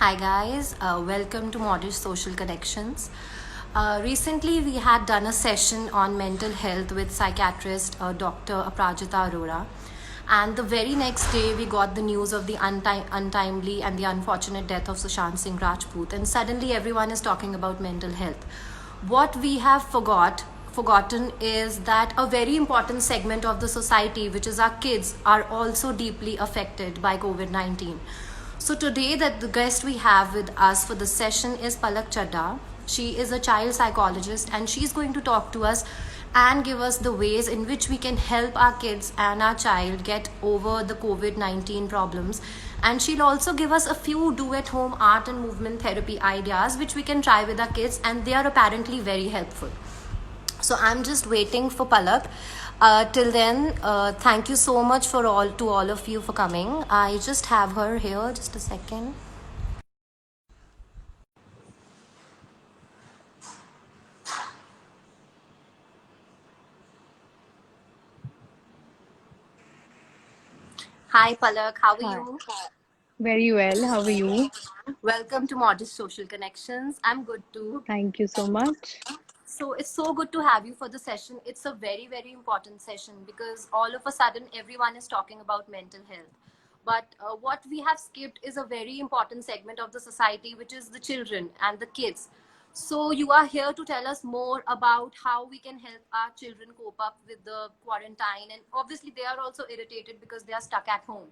Hi guys, welcome to Modern Social Connections. Recently, we had done a session on mental health with psychiatrist Dr. Aprajita Arora, and the very next day, we got the news of the untimely and the unfortunate death of Sushant Singh Rajput, and suddenly everyone is talking about mental health. What we have forgotten is that a very important segment of the society, which is our kids, are also deeply affected by COVID-19. So today that the guest we have with us for the session is Palak Chadda. She is a child psychologist and she's going to talk to us and give us the ways in which we can help our kids and our child get over the COVID-19 problems. And she'll also give us a few do at home art and movement therapy ideas which we can try with our kids, and they are apparently very helpful. So I'm just waiting for Palak. Till then, thank you so much for all of you for coming. I just have her here. Just a second. Hi Palak, how are Hi. you? Very well. How are you? Welcome to Modest Social Connections. I'm good too. Thank you so much. So it's so good to have you for the session. It's a very, very important session because all of a sudden everyone is talking about mental health. But what we have skipped is a very important segment of the society, which is the children and the kids. So you are here to tell us more about how we can help our children cope up with the quarantine. And obviously, they are also irritated because they are stuck at home.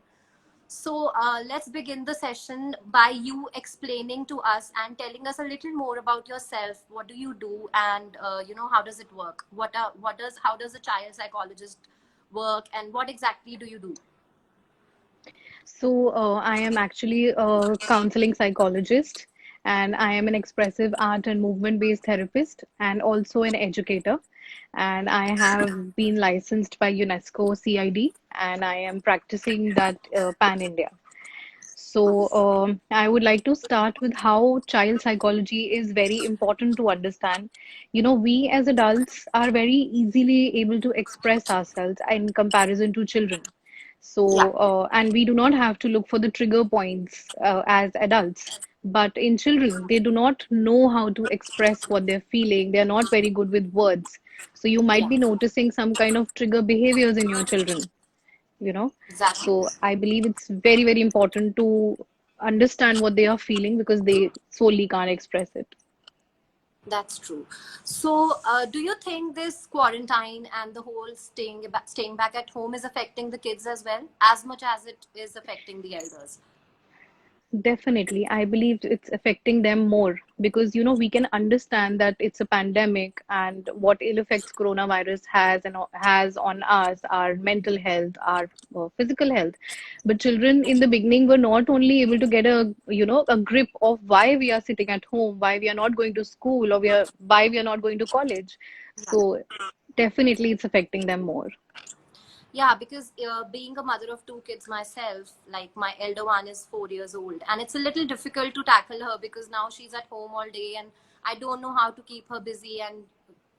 So let's begin the session by you explaining to us and telling us a little more about yourself. What do you do, and how does it work? How does a child psychologist work, and what exactly do you do? I am actually a counseling psychologist, and I am an expressive art and movement-based therapist, and also an educator. And I have been licensed by UNESCO CID, and I am practicing that pan-India. I would like to start with how child psychology is very important to understand. We as adults are very easily able to express ourselves in comparison to children. Yeah, And we do not have to look for the trigger points as adults. But in children, they do not know how to express what they're feeling. They're not very good with words. So you might yeah, be noticing some kind of trigger behaviors in your children you know exactly. so I believe it's very, very important to understand what they are feeling because they solely can't express it. That's true. So, do you think this quarantine and the whole staying back at home is affecting the kids as well, as much as it is affecting the elders? Definitely, I believe it's affecting them more because we can understand that it's a pandemic and what ill effects coronavirus has on us, our mental health, our physical health. But children in the beginning were not only able to get a grip of why we are sitting at home, why we are not going to school, or why we are not going to college. So definitely, it's affecting them more. Yeah, because being a mother of two kids myself, like my elder one is 4 years old, and it's a little difficult to tackle her because now she's at home all day, and I don't know how to keep her busy, and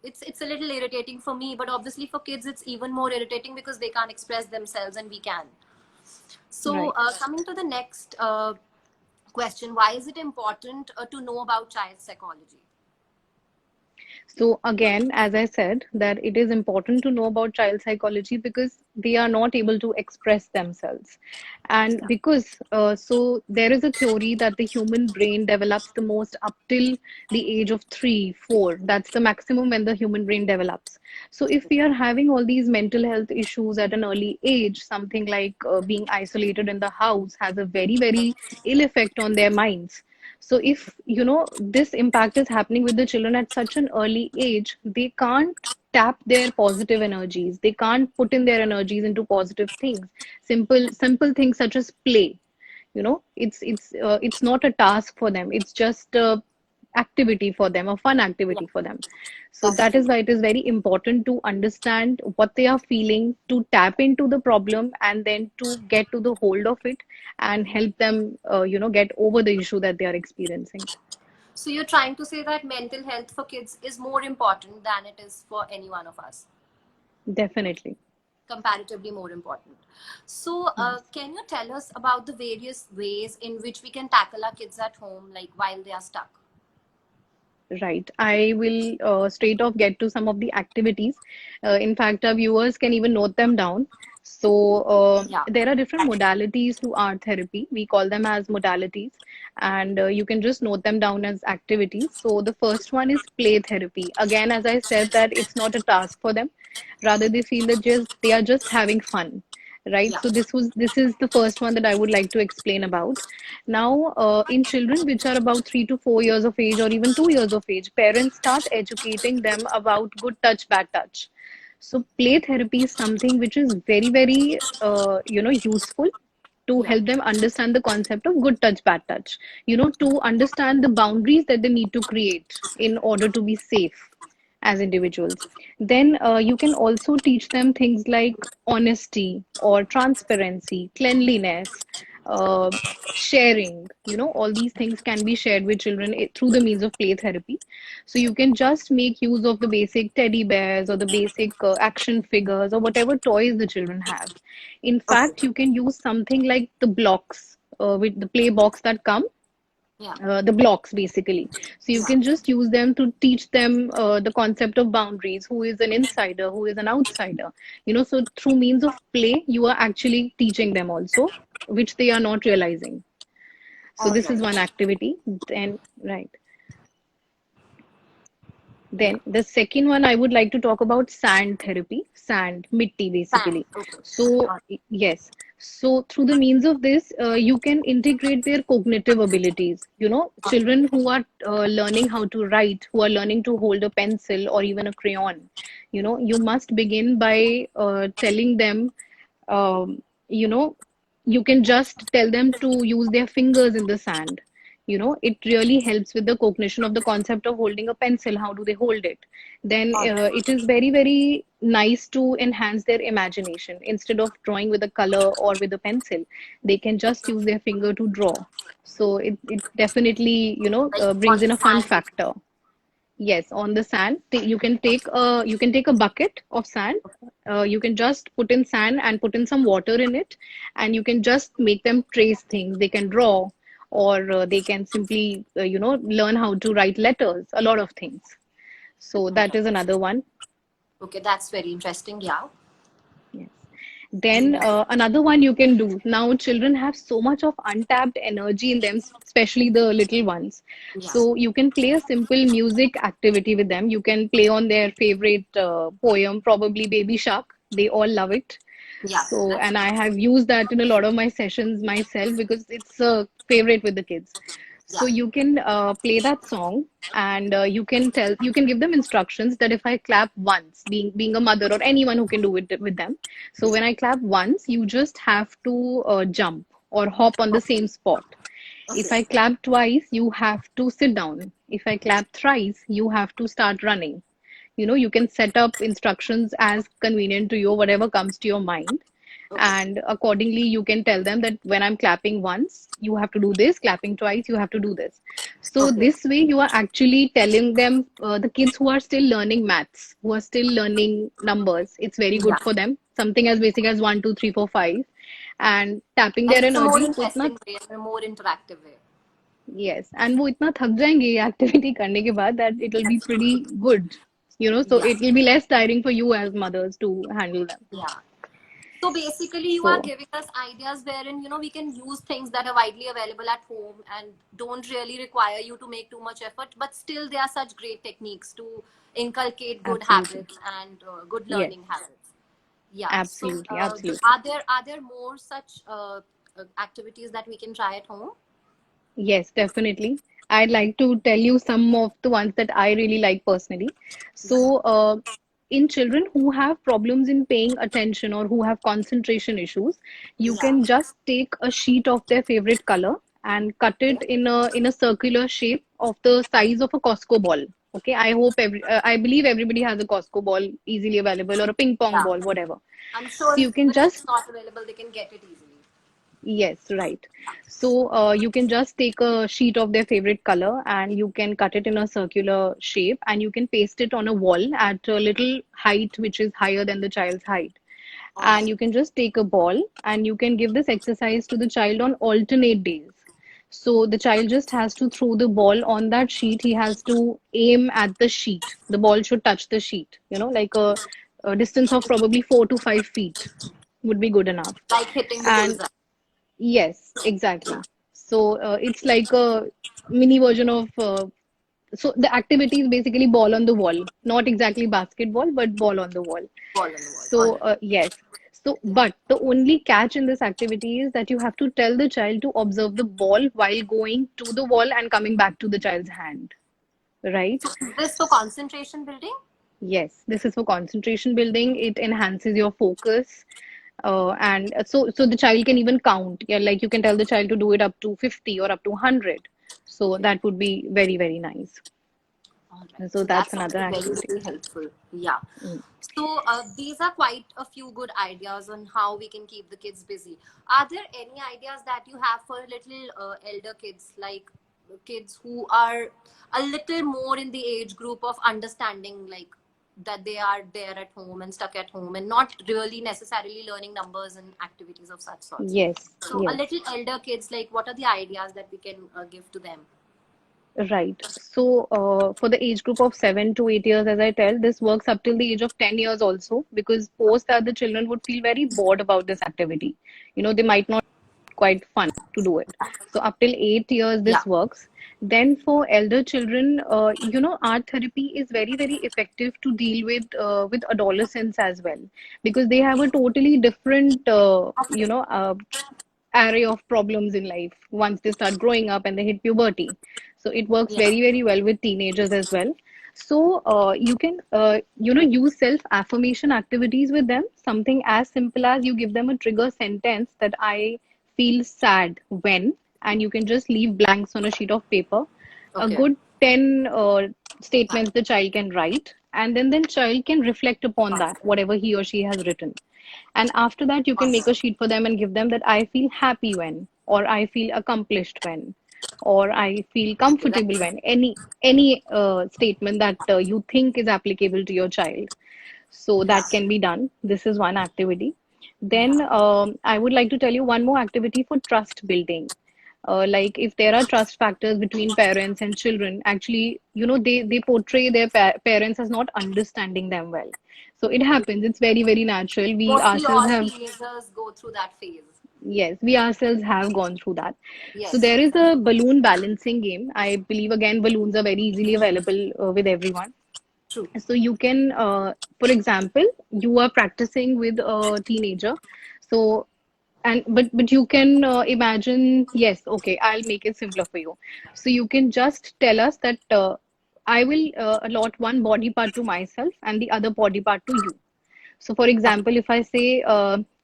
it's a little irritating for me. But obviously, for kids, it's even more irritating because they can't express themselves, and we can. So, Right. coming to the next question, why is it important to know about child psychology? So again, as I said, that it is important to know about child psychology because they are not able to express themselves. And so there is a theory that the human brain develops the most up till the age of 3, 4. That's the maximum when the human brain develops. So if we are having all these mental health issues at an early age, something like being isolated in the house has a very, very ill effect on their minds. So if this impact is happening with the children at such an early age, they can't tap their positive energies. They can't put in their energies into positive things. Simple things such as play. It's not a task for them. It's just a activity for them, a fun Yeah, activity for them. So that's that true. is why it is very important to understand what they are feeling, to tap into the problem, and then to get to the hold of it and help them, get over the issue that they are experiencing. So you're trying to say that mental health for kids is more important than it is for any one of us. Definitely. comparatively more important. So, can you tell us about the various ways in which we can tackle our kids at home, like while they are stuck? Right. I will straight off get to some of the activities. In fact, our viewers can even note them down. So, Yeah. there are different modalities to art therapy. We call them as modalities, and you can just note them down as activities. So, the first one is play therapy. Again, as I said, that it's not a task for them. Rather, they feel that just they are just having fun, right? Yeah. So, this is the first one that I would like to explain about. Now, in children which are about 3 to 4 years of age or even 2 years of age, parents start educating them about good touch, bad touch. So, play therapy is something which is very, very, useful to Yeah. help them understand the concept of good touch, bad touch. To understand the boundaries that they need to create in order to be safe as individuals. Then you can also teach them things like honesty or transparency, cleanliness, uh, sharing. All these things can be shared with children through the means of play therapy. So you can just make use of the basic teddy bears or the basic action figures or whatever toys the children have. In Okay. fact, you can use something like the blocks with the play box that come, Yeah. the blocks basically. So you Yeah. can just use them to teach them the concept of boundaries, who is an insider, who is an outsider. So through means of play, you are actually teaching them also, which they are not realizing. So All this is right. one activity. Then, right. Yeah. Then the second one I would like to talk about sand therapy, sand, mitti Fine. basically. Okay. So All yes, so through the means of this, you can integrate their cognitive abilities. Children who are learning how to write, who are learning to hold a pencil or even a crayon, you must begin by telling them, um, you know, you can just tell them to use their fingers in the sand. It really helps with the cognition of the concept of holding a pencil. How do they hold it? Then right. it is very, very nice to enhance their imagination. Instead of drawing with a color or with a pencil, they can just use their finger to draw. So it definitely, Like brings on in the a fun sand. factor. Yes, on the sand. You can take a bucket of sand. You can just put in sand and put in some water in it, and you can just make them trace things. They can draw, or they can simply, learn how to write letters. A lot of things. So All that right. is another one. Okay, that's very interesting. Yeah. Yes. Then another one you can do. Now, children have so much of untapped energy in them, especially the little ones. Yeah. So you can play a simple music activity with them. You can play on their favorite poem, probably Baby Shark. They all love it. Yeah. So, That's and I have used that in a lot of my sessions myself because it's a favorite with the kids. So yeah. you can play that song, and you can give them instructions that if I clap once, being a mother or anyone who can do it with them. So when I clap once, you just have to jump or hop on the Okay. same spot. If Okay. I clap twice, you have to sit down. If I clap thrice, you have to start running. You can set up instructions as convenient to you, whatever comes to your mind. Okay. And accordingly, you can tell them that when I'm clapping once, you have to do this, clapping twice, you have to do this. So Okay. this way, you are actually telling them, the kids who are still learning maths, who are still learning numbers, it's very Yeah. good for them. Something as basic as 1, 2, 3, 4, 5, and tapping And their it's a more energy. वो इतना interesting way and a more interactive way. Yes, and वो इतना थक जाएंगे ये activity करने के बाद that it will be Yes. pretty good. So Yeah. it will be less tiring for you as mothers to handle them. Yeah. So basically, you are So giving us ideas wherein we can use things that are widely available at home and don't really require you to make too much effort, but still they are such great techniques to inculcate good absolutely. habits and good Yes, learning habits. Yeah. So absolutely, absolutely. are there more such activities that we can try at home? Yes, definitely. I'd like to tell you some of the ones that I really like personally. Yeah. So, in children who have problems in paying attention or who have concentration issues, you Yeah. can just take a sheet of their favorite color and cut it Okay. in a circular shape of the size of a Costco ball. Okay, I believe everybody has a Costco ball easily available, or a ping pong Yeah. ball, whatever. I'm sure So you can even if it's just not available, they can get it easily. Yes, right. So you can just take a sheet of their favorite color and you can cut it in a circular shape and you can paste it on a wall at a little height which is higher than the child's height. and Okay. you can just take a ball and you can give this exercise to the child on alternate days. So the child just has to throw the ball on that sheet. He has to aim at the sheet. The ball should touch the sheet, like a distance of probably 4 to 5 feet would be good enough. Like hitting the And bullseye. yes, exactly. So it's like a mini version of so the activity is basically ball on the wall, not exactly basketball, but ball on the wall. Ball on the wall. All So right. yes. So, but the only catch in this activity is that you have to tell the child to observe the ball while going to the wall and coming back to the child's hand, right? So is this for concentration building? Yes, this is for concentration building. It enhances your focus. And so the child can even count. Yeah, like you can tell the child to do it up to 50 or up to 100. So Okay. that would be very, very nice. All right. And so So that's that's another also very, activity. very helpful. Yeah. Mm. So these are quite a few good ideas on how we can keep the kids busy. Are there any ideas that you have for little elder kids, like kids who are a little more in the age group of understanding, like that they are there at home and stuck at home and not really necessarily learning numbers and activities of such sorts? Yes, So a yes. little elder kids, like what are the ideas that we can give to them? Right. So, for the age group of 7 to 8 years, as I tell, this works up till the age of 10 years also, because post that the children would feel very bored about this activity. They might not quite fun to do it. So, up till 8 years, Yeah. this works. Then, for elder children, art therapy is very, very effective to deal with adolescents as well, because they have a totally different, array of problems in life once they start growing up and they hit puberty. So it works Yeah. very, very well with teenagers as well. So you can, use self affirmation activities with them. Something as simple as you give them a trigger sentence that I feel sad when, and you can just leave blanks on a sheet of paper. A Okay. good 10 statements the child can write, and then child can reflect upon that, whatever he or she has written. And after that, you can make a sheet for them and give them that I feel happy when, or I feel accomplished when, or I feel Okay. comfortable when. Any statement that you think is applicable to your child. So Yeah. that can be done. This is one activity. Then Yeah. I would like to tell you one more activity for trust building. Like if there are trust factors between parents and children, actually, they portray their parents as not understanding them well. So it happens. It's very, very natural. We Mostly ourselves all have, teenagers go through that phase. yes, we ourselves have gone through that. So Yes. there is a balloon balancing game. I believe again, balloons are very easily available with everyone. True. So you can, for example, you are practicing with a teenager. So and but you can imagine, yes, okay, I'll make it simpler for you. So you can just tell us that I will allot one body part to myself and the other body part to you. So for Okay. example, if I say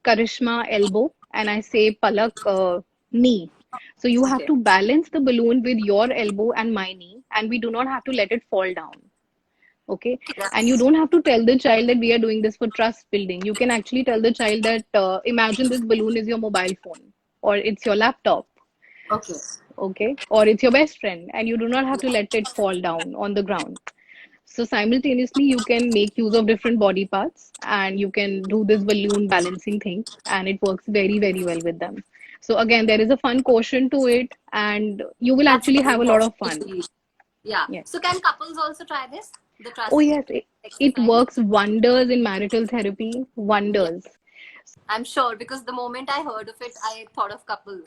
Karishma elbow and I say Palak knee, so you have Okay. to balance the balloon with your elbow and my knee, and we do not have to let it fall down. Okay. And you Yes. don't have to tell the child that we are doing this for trust building. You can actually tell the child that imagine this balloon is your mobile phone, or it's your laptop, Okay. okay, or it's your best friend, and you do not have to let it fall down on the ground. So simultaneously, you can make use of different body parts and you can do this balloon balancing thing, and it works very, very well with them. So again, there is a fun quotient to it, and you will That's actually very have a lot of important to fun. see. Yeah. Yes. So can couples also try this? The Oh, trust yes, it exercise? works wonders in marital therapy. Yeah. Wonders. I'm sure because the moment I heard of it, I thought of couples.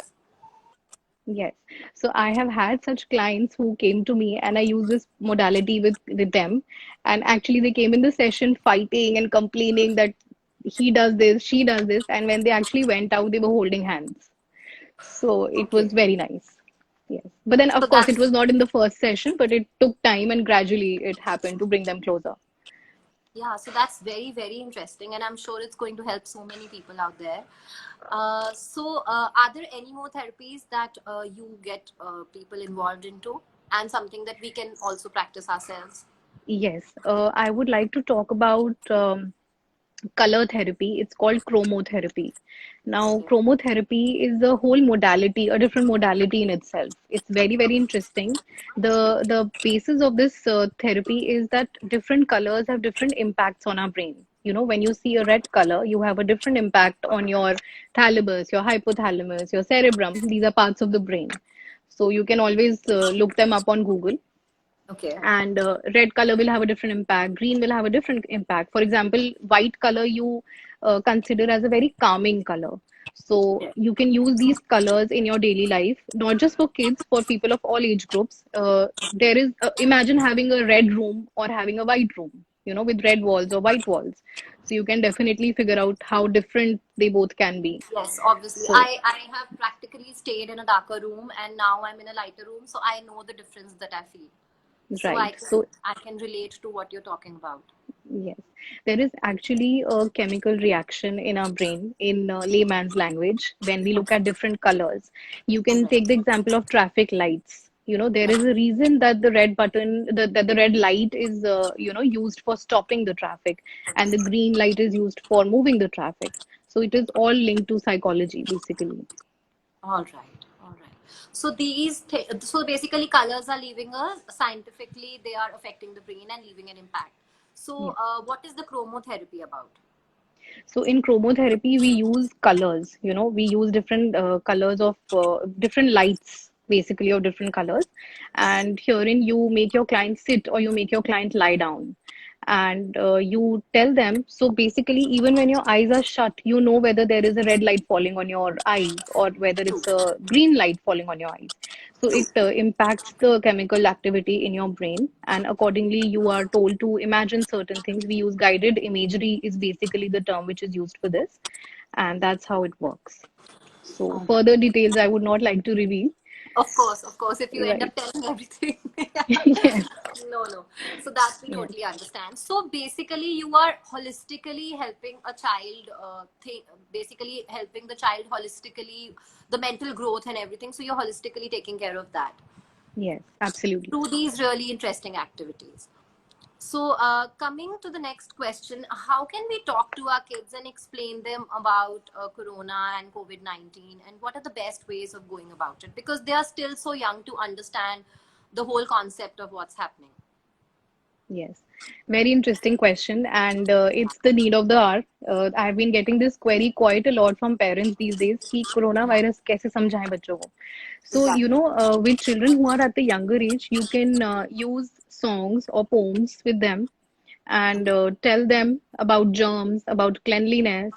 Yes. So I have had such clients who came to me and I use this modality with them. And actually they came in the session fighting and complaining that he does this, she does this. And when they actually went out, they were holding hands. So it Okay. was very nice. Yes. But then So of course it that's was not in the first session, but it took time and gradually it happened to bring them closer. yeah. So that's very very interesting, and I'm sure it's going to help so many people out there. Are there any more therapies that you get people involved into, and something that we can also practice ourselves? Yes. I would like to talk about color therapy. It's called chromotherapy. Now, Okay. chromotherapy is a whole modality, a different modality in itself. It's very, very interesting. The basis of this therapy is that different colors have different impacts on our brain. When you see a red color, you have a different impact on your thalamus, your hypothalamus, your cerebrum. These are parts of the brain. So you can always look them up on Google. Okay. And red color will have a different impact, green will have a different impact. For example, white color you consider as a very calming color. So Yeah. you can use these colors in your daily life, not just for kids, for people of all age groups. There is imagine having a red room or having a white room, with red walls or white walls. So you can definitely figure out how different they both can be. Yes, obviously. So I have practically stayed in a darker room and now I'm in a lighter room, so I know the difference that I feel. So right, so I can relate to what you're talking about. yes, there is actually a chemical reaction in our brain, in layman's language, when we look Okay. at different colors. You All can right. take the example of traffic lights. There Yeah. is a reason that the red button, that the red light is, used for stopping the traffic, and the green light is used for moving the traffic. So it is all linked to psychology, basically. All right. All right. So so basically colors are leaving us scientifically they are affecting the brain and leaving an impact. So Yes. what is the chromotherapy about? So in chromotherapy, we use colors. We use different colors of different lights, basically of different colors. And herein, you make your client sit or you make your client lie down, and you tell them. So basically, even when your eyes are shut, you know whether there is a red light falling on your eyes or whether True. it's a green light falling on your eyes. So True. it impacts the chemical activity in your brain, and accordingly, you are told to imagine certain things. We use guided imagery, is basically the term which is used for this, and that's how it works. So All right. further details I would not like to reveal. Of course, of course. If you end Right. up telling everything, Yes. no, no. So that we Yes. totally understand. So basically, you are holistically helping a child. Basically helping the child holistically, the mental growth and everything. So you're holistically taking care of that Yes. Absolutely. through these really interesting activities. So, coming to the next question, how can we talk to our kids and explain them about Corona and COVID 19 and what are the best ways of going about it? Because they are still so young to understand the whole concept of what's happening. Yes, very interesting question, and it's the need of the hour. I've been getting this query quite a lot from parents these days कि corona Yeah, virus कैसे समझाएं बच्चों को. So, exactly. with children who are at the younger age, you can use songs or poems with them and tell them about germs, about cleanliness.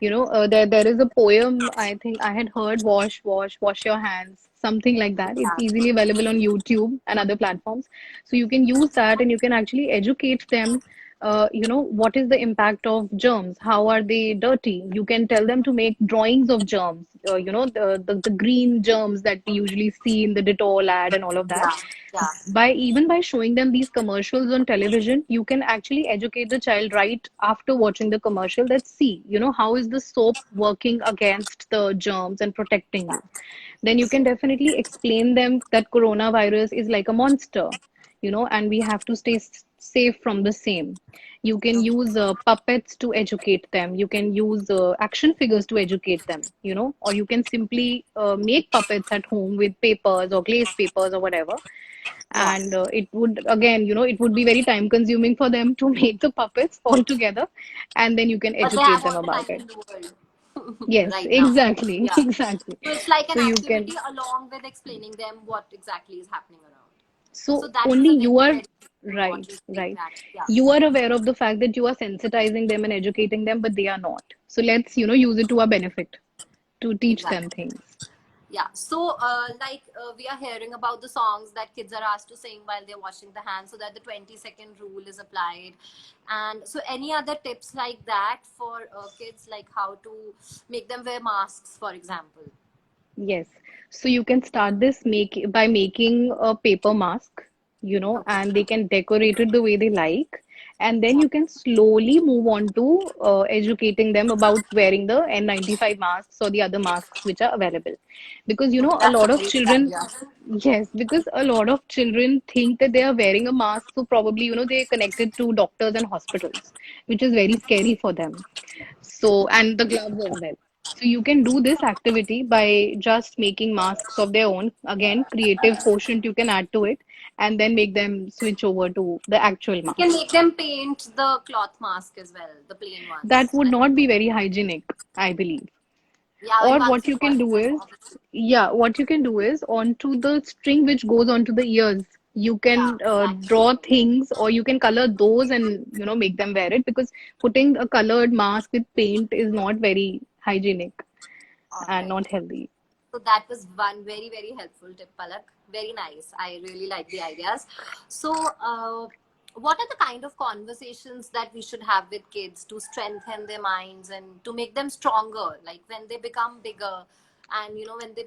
There is a poem I think I had heard, wash your hands, something like that. It's Yeah. easily available on YouTube and other platforms. So you can use that and you can actually educate them. What is the impact of germs? How are they dirty? You can tell them to make drawings of germs. The green germs that we usually see in the Dettol ad and all of that. Yeah. Yeah. By showing them these commercials on television, you can actually educate the child right after watching the commercial, that see, how is the soap working against the germs and protecting you. Then you can definitely explain them that coronavirus is like a monster, and we have to stay safe from the same. You can use puppets to educate them. You can use action figures to educate them, or you can simply make puppets at home with papers or glazed papers or whatever. Yeah. And it would, again, it would be very time consuming for them to make the puppets all together, and then you can But they educate have them all the about time it. in the world Yes, right now. exactly. Yeah. Exactly. So it's like So an you can, activity along with explaining them what exactly is happening around. So so that is only a you very, are very right, important thing right. that, yeah. You are aware of the fact that you are sensitizing them and educating them, but they are not. So let's, use it to our benefit to teach them Exactly. things. Yeah. So, we are hearing about the songs that kids are asked to sing while they're washing the hands so that the 20-second rule is applied. And so, any other tips like that for kids, like how to make them wear masks, for example? Yes. So you can start this by making a paper mask, Okay. and they can decorate it the way they like. And then Yeah. you can slowly move on to educating them about wearing the N95 masks or the other masks which are available. Because, Okay. a That's a lot of very good children, idea. yes, because a lot of children think that they are wearing a mask, so probably, they're connected to doctors and hospitals, which is very scary for them. So, and the gloves as well. So you can do this activity by just making masks of their own. Again, creative quotient you can add to it. and then make them switch over to the actual You can mask. make them paint the cloth mask as well, the plain That ones. would not be very hygienic, I believe. Yeah, and Or once what you you can wash do them, is, obviously. yeah, what you can do is onto the string which goes onto the ears, you Yeah, can that too. draw things, or you can color those and make them wear it, because putting a colored mask with paint is not very hygienic All and right. not healthy. So that was one very, very helpful tip, Palak. Very nice. I really like the ideas. So, what are the kind of conversations that we should have with kids to strengthen their minds and to make them stronger? Like when they become bigger and, when they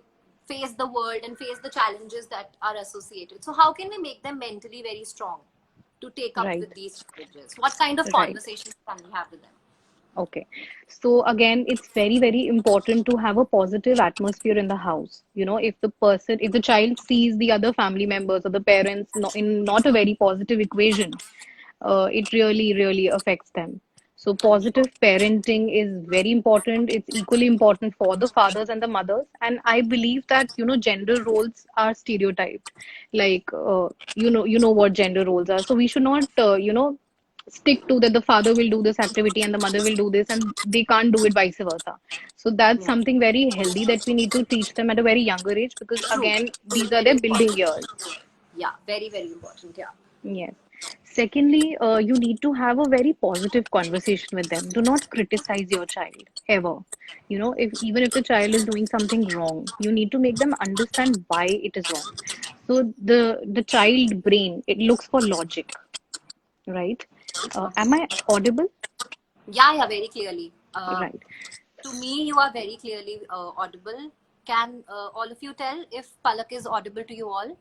face the world and face the challenges that are associated. So, how can we make them mentally very strong to take up Right, with these challenges? What kind of right. conversations can we have with them? Okay. So again, it's very, very important to have a positive atmosphere in the house. If the child sees the other family members or the parents in not a very positive equation, it really, really affects them. So positive parenting is very important. It's equally important for the fathers and the mothers. And I believe that, gender roles are stereotyped. Like, you know what gender roles are. So we should not, stick to that the father will do this activity and the mother will do this, and they can't do it vice versa. So that's Yeah. something very healthy that we need to teach them at a very younger age, because True. again, Very, these are very their building important. years. Yeah, very, very important. Yeah. Yes. Secondly, you need to have a very positive conversation with them. Do not criticize your child ever. If even if the child is doing something wrong, you need to make them understand why it is wrong. So the child brain, it looks for logic, right? Am I audible? Yeah, yeah, very clearly. Right. To me, you are very clearly audible. Can all of you tell if Palak is audible to you all?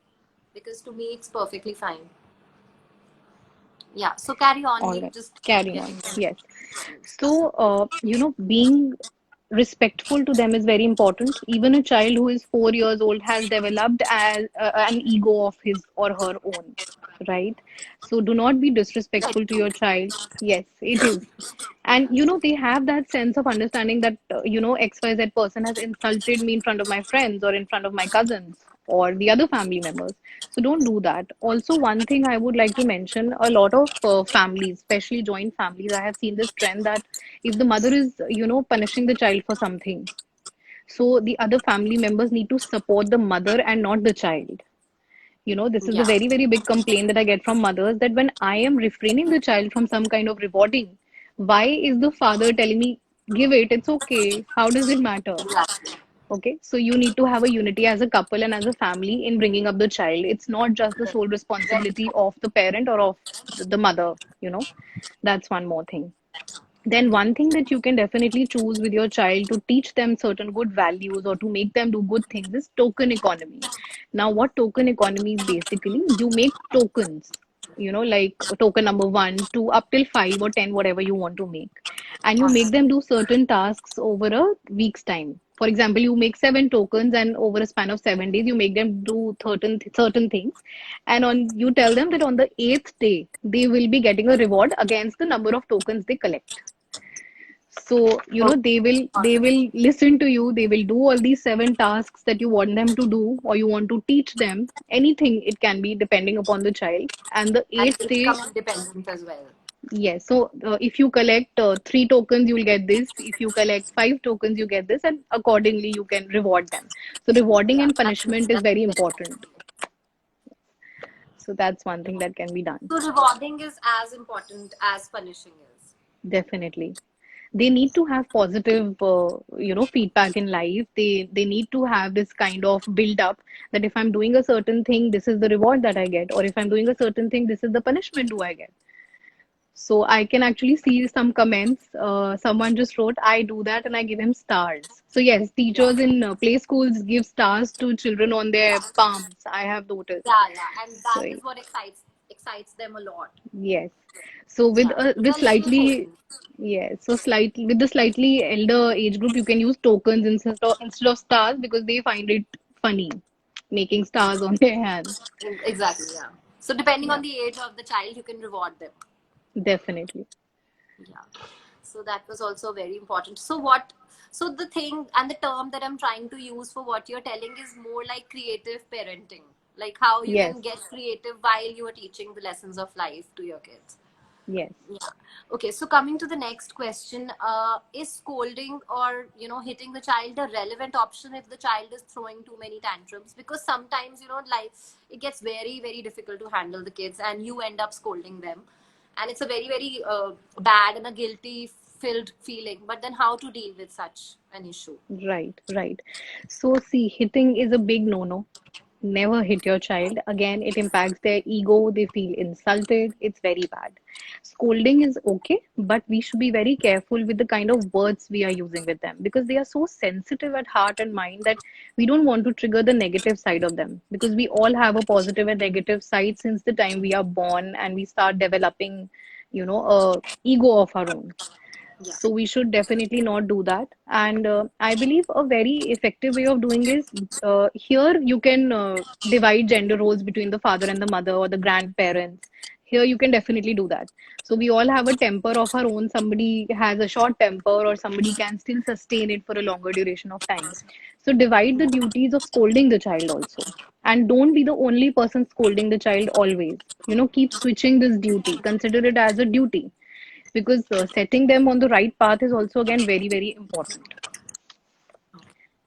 Because to me, it's perfectly fine. Yeah, so carry on. All We'll right. just keep Carry getting on. more Yes. experience. So, being respectful to them is very important. Even a child who is 4 years old has developed an ego of his or her own, right? So do not be Very disrespectful to true. your child. Yes, it is. And they have that sense of understanding that XYZ person has insulted me in front of my friends or in front of my cousins or the other family members. So don't do that. Also, one thing I would like to mention, a lot of families, especially joint families, I have seen this trend that if the mother is punishing the child for something, so the other family members need to support the mother and not the child. This is a Yeah, very, very big complaint that I get from mothers, that when I am refraining the child from some kind of rewarding, why is the father telling me, give it, it's okay, how does it matter? exactly. Okay, so you need to have a unity as a couple and as a family in bringing up the child. It's not just the sole Very responsibility true. of the parent or of the mother. That's one more thing. Then one thing that you can definitely choose with your child to teach them certain good values or to make them do good things is token economy. Now, what token economy is basically, you make tokens, like token number 1 2 up till 5 or 10, whatever you want to make, and you All make right. them do certain tasks over a week's time. For example, you make 7 tokens, and over a span of 7 days, you make them do certain things, and on you tell them that on the eighth day they will be getting a reward against the number of tokens they collect. So Okay. they will listen to you, they will do all these 7 tasks that you want them to do, or you want to teach them anything, it can be depending upon the child. And the And eighth they become day, independent as well. yes, so if you collect 3 tokens, you will get this. If you collect 5 tokens, you get this, and accordingly you can reward them. So rewarding Yeah, and that's punishment is that's very very important. important. So that's one thing that can be done. So rewarding is as important as punishing is. Definitely. They need to have positive feedback in life. They need to have this kind of build up, that if I'm doing a certain thing, this is the reward that I get, or if I'm doing a certain thing, this is the punishment do I get. So I can actually see some comments. Someone just wrote, I do that and I give him stars. So yes, Yeah. teachers in play schools give stars to children on their palms, I have noticed. Yeah, yeah, and So that is what excites them a lot. yes. So Yeah, it's with a little slightly, token. yes, so slightly with the slightly elder age group, you can use tokens instead of stars, because they find it funny making stars on their hands. Exactly, yeah. So depending Yeah, on the age of the child, you can reward them. definitely. Yeah. So that was also very important. So what? So the thing and the term that I'm trying to use for what you're telling is more like creative parenting. Like how you Yes, can get creative while you are teaching the lessons of life to your kids. yes. Yeah. Okay, so coming to the next question, is scolding or hitting the child a relevant option if the child is throwing too many tantrums? Because sometimes life, it gets very very difficult to handle the kids, and you end up scolding them, and it's a very very bad and a guilty filled feeling. But then how to deal with such an issue? Right, right. So, see, hitting is a big no-no. Never hit your child. Again, it impacts their ego. They feel insulted. It's very bad. Scolding is okay, but we should be very careful with the kind of words we are using with them because they are so sensitive at heart and mind that we don't want to trigger the negative side of them because we all have a positive and negative side since the time we are born and we start developing, a ego of our own. Yeah. So we should definitely not do that. And I believe a very effective way of doing is here you can divide gender roles between the father and the mother or the grandparents. Here you can definitely do that. So we all have a temper of our own. Somebody has a short temper or somebody can still sustain it for a longer duration of time. So divide the duties of scolding the child also. And don't be the only person scolding the child always. Keep switching this duty. Consider it as a duty because setting them on the right path is also again very very important,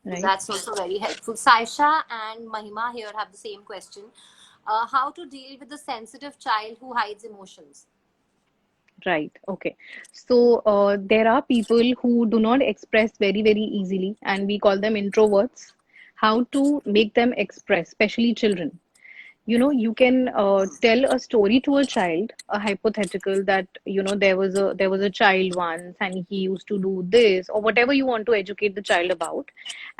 right? That's also very helpful. Saisha and Mahima here have the same question. How to deal with a sensitive child who hides emotions? Right, okay. So there are people who do not express very very easily and we call them introverts. How to make them express, especially children? You can tell a story to a child, a hypothetical that there was a child once and he used to do this or whatever you want to educate the child about,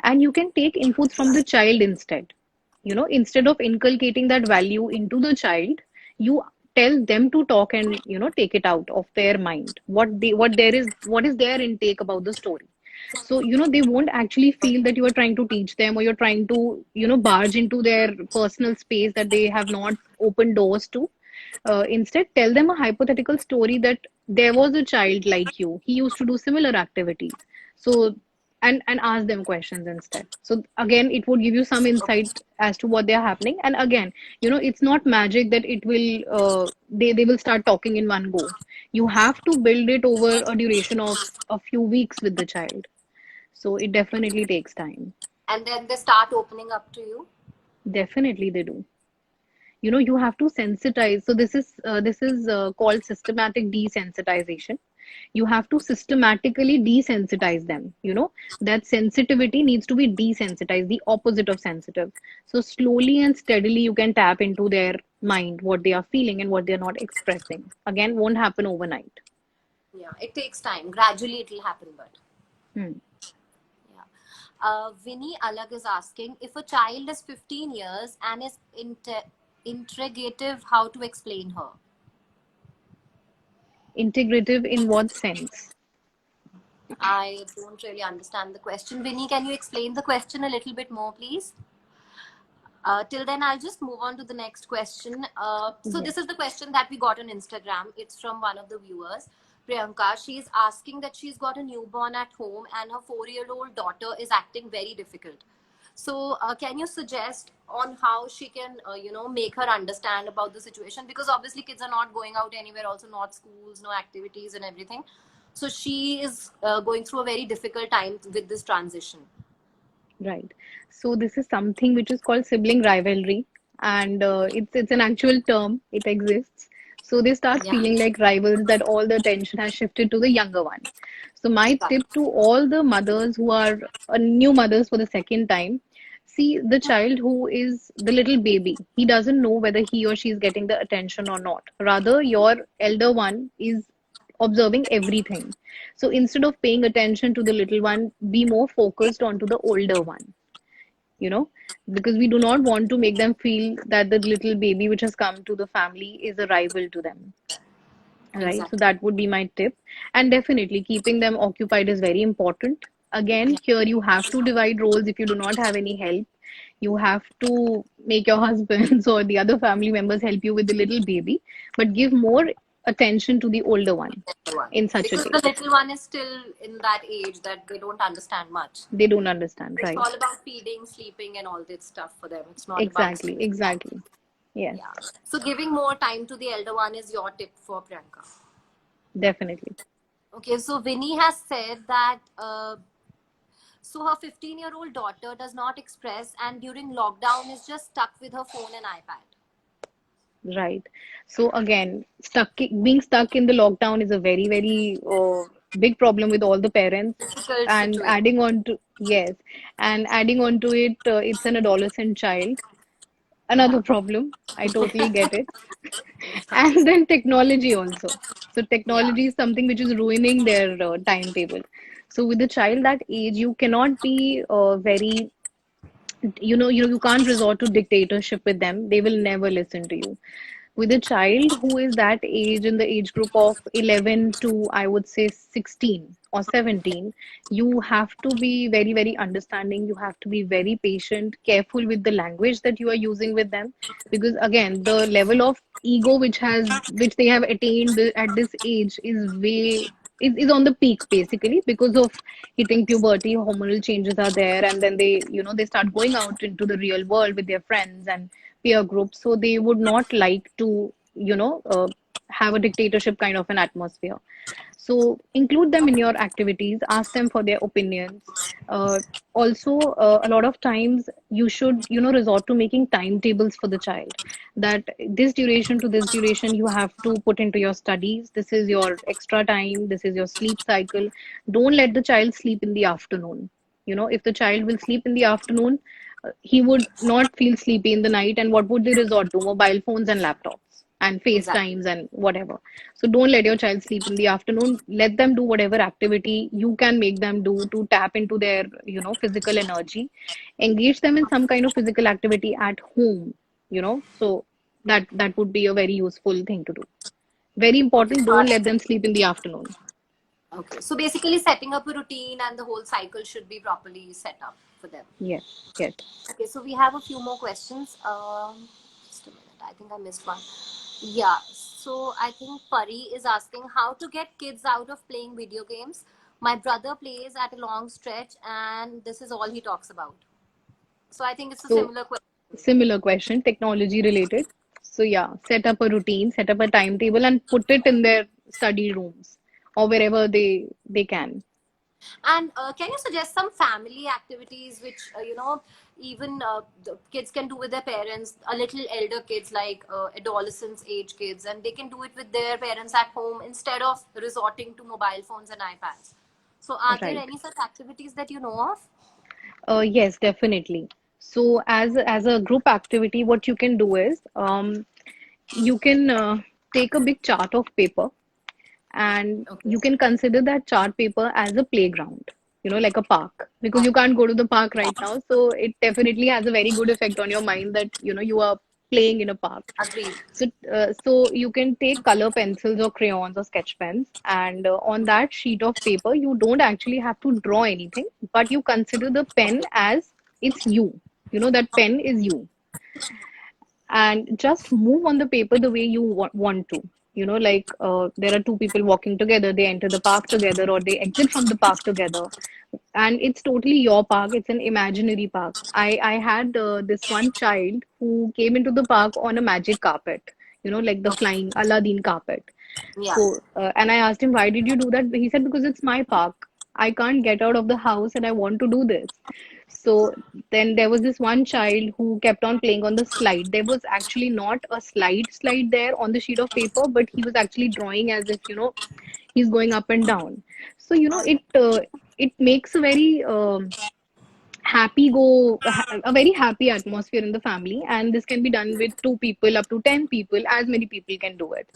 and you can take inputs from the child instead. Instead of inculcating that value into the child, you tell them to talk and take it out of their mind, what is their intake about the story. So they won't actually feel that you are trying to teach them or you're trying to barge into their personal space that they have not opened doors to. Instead, tell them a hypothetical story that there was a child like you. He used to do similar activities. So, and ask them questions instead. So again, it would give you some insight as to what they're happening. And again, it's not magic that it will they will start talking in one go. You have to build it over a duration of a few weeks with the child. So it definitely takes time. And then they start opening up to you. Definitely they do. You have to sensitize. So this is called systematic desensitization. You have to systematically desensitize them. That sensitivity needs to be desensitized, the opposite of sensitive. So slowly and steadily you can tap into their mind, what they are feeling and what they're not expressing. Again, won't happen overnight. Yeah, it takes time. Gradually, it will happen, but Hmm. yeah. Vinny Alag is asking if a child is 15 years and is integrative, how to explain her? Integrative in what sense? I don't really understand the question. Vinny, can you explain the question a little bit more, please? Till then, I'll just move on to the next question. So Yes. this is the question that we got on Instagram. It's from one of the viewers, Priyanka. She's asking that she's got a newborn at home and her 4-year-old daughter is acting very difficult. So can you suggest on how she can, make her understand about the situation? Because obviously kids are not going out anywhere, also not schools, no activities and everything. So she is going through a very difficult time with this transition. Right. So this is something which is called sibling rivalry, and it's an actual term. It exists. So they start Yeah. feeling like rivals that all the attention has shifted to the younger one. So my Right. tip to all the mothers who are new mothers for the second time, see the child who is the little baby. He doesn't know whether he or she is getting the attention or not. Rather, your elder one is observing everything. So instead of paying attention to the little one, be more focused onto the older one, you know, because we do not want to make them feel that the little baby which has come to the family is a rival to them. Right. So Exactly. that would be my tip. And definitely keeping them occupied is very important. Again, Yeah. here you have to divide roles if you do not have any help. You have to make your husbands or the other family members help you with the little baby, but give more attention to the older one Everyone. in such a Because way. the little one is still in that age that they don't understand much. They don't understand, It's right? all about feeding, sleeping, and all this stuff for them. It's not about Exactly, sleep. exactly. Yes, Yeah. So giving more time to the elder one is your tip for Priyanka. definitely. Okay, so Vinny has said that so her 15-year-old daughter does not express and during lockdown is just stuck with her phone and iPad. Right. So again, being stuck in the lockdown is a very, very big problem with all the parents. Difficult And situation. adding on to, yes, and adding on to it, it's an adolescent child. Yeah. Another problem. I totally get it. And then technology also. So Yeah. technology is something which is ruining their timetable. So with a child that age, you cannot be very, you can't resort to dictatorship with them. They will never listen to you. With a child who is that age, in the age group of 11 to, I would say, 16 or 17, you have to be very, very understanding. You have to be very patient, careful with the language that you are using with them, because again, the level of ego which they have attained at this age is on the peak, basically, because of hitting puberty. Hormonal changes are there, and then they start going out into the real world with their friends and peer group. So they would not like to, have a dictatorship kind of an atmosphere. So include them in your activities, ask them for their opinions. Also, a lot of times you should, resort to making timetables for the child, that this duration to this duration you have to put into your studies. This is your extra time. This is your sleep cycle. Don't let the child sleep in the afternoon. If the child will sleep in the afternoon, he would not feel sleepy in the night. And what would they resort to? Mobile phones and laptops and Exactly. FaceTimes and whatever. So don't let your child sleep in the afternoon. Let them do whatever activity you can make them do to tap into their, physical energy. Engage them in some kind of physical activity at home, so that would be a very useful thing to do. Very Okay. important, don't let them sleep in the afternoon. Okay. So basically, setting up a routine and the whole cycle should be properly set up for them. Yes, yes. Okay. So we have a few more questions. Just a minute. I think I missed one. Yeah. So I think Pari is asking how to get kids out of playing video games. My brother plays at a long stretch, and this is all he talks about. So I think it's a So similar question. similar question, technology related. So yeah, set up a routine, set up a timetable, and put it in their study rooms or wherever they can. And can you suggest some family activities which even the kids can do with their parents? A little elder kids, like adolescents, age kids, and they can do it with their parents at home instead of resorting to mobile phones and iPads. So, are there Right. any such activities that you know of? Yes, definitely. So as a group activity, what you can do is, you can take a big chart of paper, and Okay. you can consider that chart paper as a playground, like a park, because you can't go to the park right now. So it definitely has a very good effect on your mind that, you are playing in a park. Agreed. So you can take color pencils or crayons or sketch pens, and on that sheet of paper, you don't actually have to draw anything, but you consider the pen as it's you. That pen is you, and just move on the paper the way you want to. Like, there are two people walking together, they enter the park together or they exit from the park together, and it's totally your park. It's an imaginary park. I had this one child who came into the park on a magic carpet, like the Okay. flying Aladdin carpet. Yeah. So, and I asked him, why did you do that? He said, because it's my park. I can't get out of the house and I want to do this. So then there was this one child who kept on playing on the slide. There was actually not a slide there on the sheet of paper, but he was actually drawing as if, he's going up and down. So, it makes a very a very happy atmosphere in the family, and this can be done with two people up to 10 people, as many people can do it.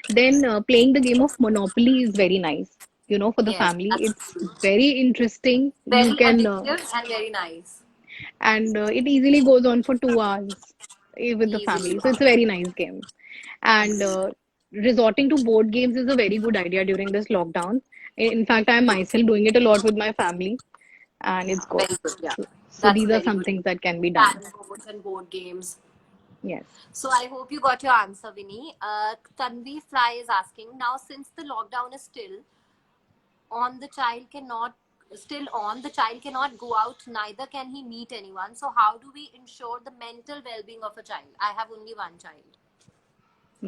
Then playing the game of Monopoly is very nice, for the Yes, family. that's It's true. very interesting. You Very can addictive and very nice. and it easily goes on for 2 hours with the Easily. family, so it's a very nice game. And Agreed. resorting to board games is a very good idea during this lockdown. In fact, I'm myself doing it a lot with my family, and Yeah, it's good. very good. Yeah, So that's these are very some good. things that can be done. Paddle boards and board games. Yes. So I hope you got your answer, Vinny. Tanvi Fly is asking now, since the lockdown is on, the child cannot the child cannot go out, neither can he meet anyone. So how do we ensure the mental well-being of a child? I have only one child.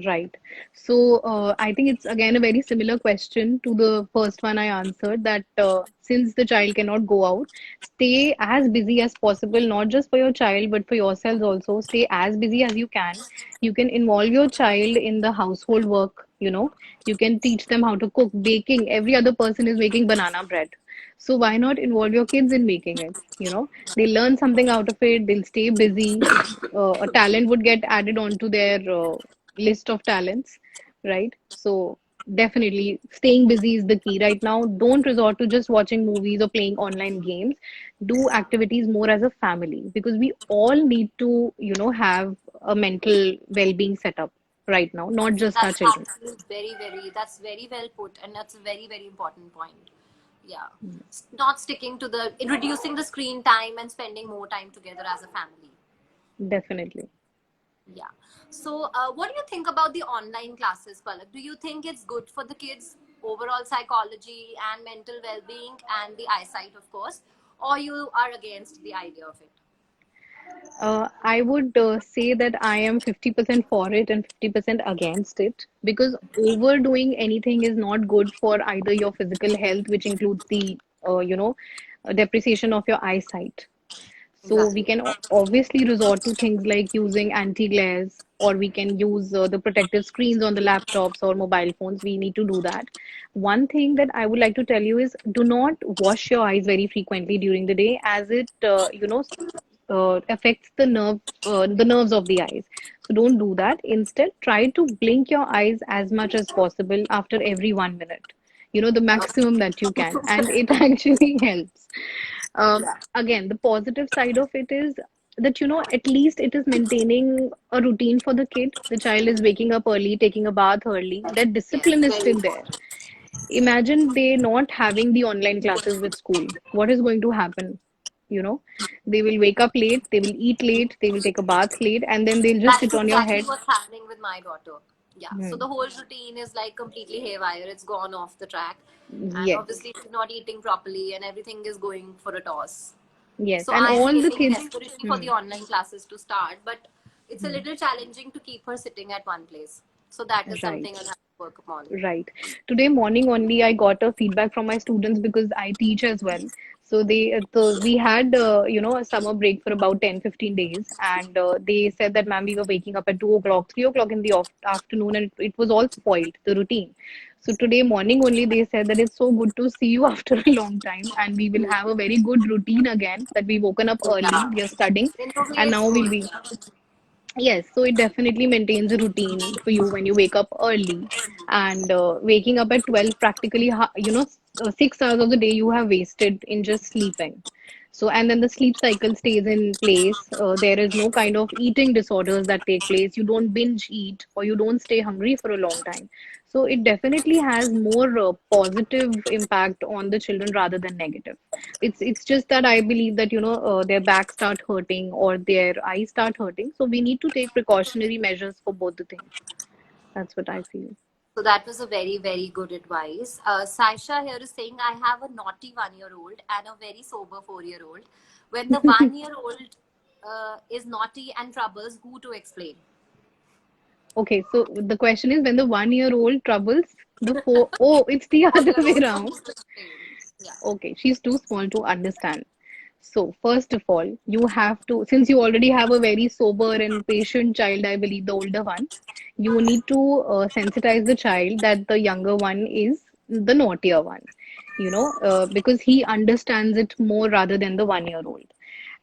Right. So I think it's again a very similar question to the first one I answered, that since the child cannot go out, stay as busy as possible, not just for your child, but for yourselves also. Stay as busy as you can. You can involve your child in the household work, you know. You can teach them how to cook, baking. Every other person is making banana bread. So why not involve your kids in making it? You know, they learn something out of it, they'll stay busy. A talent would get added onto their list of talents, right? So definitely staying busy is the key right now. Don't resort to just watching movies or playing online games. Do Yeah. activities more as a family, because we all need to, you know, have a mental well-being setup right now, not just our That's children. actually that's very well put, and that's a very, very important point. Yeah. Not sticking to reducing the screen time and spending more time together as a family. Definitely. Yeah. So, what do you think about the online classes, Palak? Do you think it's good for the kids' overall psychology and mental well being and the eyesight, of course, or you are against the idea of it? I would say that I am 50% for it and 50% against it, because overdoing anything is not good for either your physical health, which includes the, depreciation of your eyesight. So we Exactly. can obviously resort to things like using anti-glares, or we can use the protective screens on the laptops or mobile phones. We need to do that. One thing that I would like to tell you is, do not wash your eyes very frequently during the day, as it, affects the nerves of the eyes. So don't do that. Instead, try to blink your eyes as much as possible after every 1 minute. You know, the maximum that you can, and it actually helps. Again, the positive side of it is that, you know, at least it is maintaining a routine for the kid. The child is waking up early, taking a bath early. That Yes, discipline is very still there. important. Imagine they not having the online classes with school. What is going to happen? You know, they will wake up late, they will eat late, they will take a bath late, and then they'll just That's sit on your exactly head. what's happening with my daughter. Yeah. So Hmm. the whole routine is like completely haywire. It's gone off the track. And Yes, obviously, she's not eating properly, and everything is going for a toss. yes, So and I'm all the waiting kids. desperately for Hmm. the online classes to start, but it's a Hmm. little challenging to keep her sitting at one place. So that is Right. something I'll have to work upon. Right. Today morning only I got a feedback from my students, because I teach as well. So we had a summer break for about 10-15 days, and they said that, ma'am, we were waking up at 2 o'clock, 3 o'clock in the afternoon, and it was all spoiled, the routine. So today morning only they said that it's so good to see you after a long time, and we will have a very good routine again, that we woken up early, Yeah. we are studying, In a way, and it's now we'll good. be. Yes, so it definitely maintains a routine for you when you wake up early. And waking up at 12, practically, 6 hours of the day you have wasted in just sleeping. So, and then the sleep cycle stays in place. There is no kind of eating disorders that take place. You don't binge eat, or you don't stay hungry for a long time. So, it definitely has more positive impact on the children rather than negative. It's just that I believe that, their back start hurting or their eyes start hurting. So we need to take precautionary measures for both the things. That's what I feel. So that was a very, very good advice. Sasha here is saying, I have a naughty 1 year old and a very sober 4 year old. When the 1 year old is naughty and troubles, who to explain? Okay, so the question is, when the 1 year old troubles the four, oh, it's the 4 other year way old, so around. who to explain? Yeah. Okay, she's too small to understand. So, first of all, you have to, since you already have a very sober and patient child, I believe the older one, you need to sensitize the child that the younger one is the naughtier one, because he understands it more rather than the 1 year old.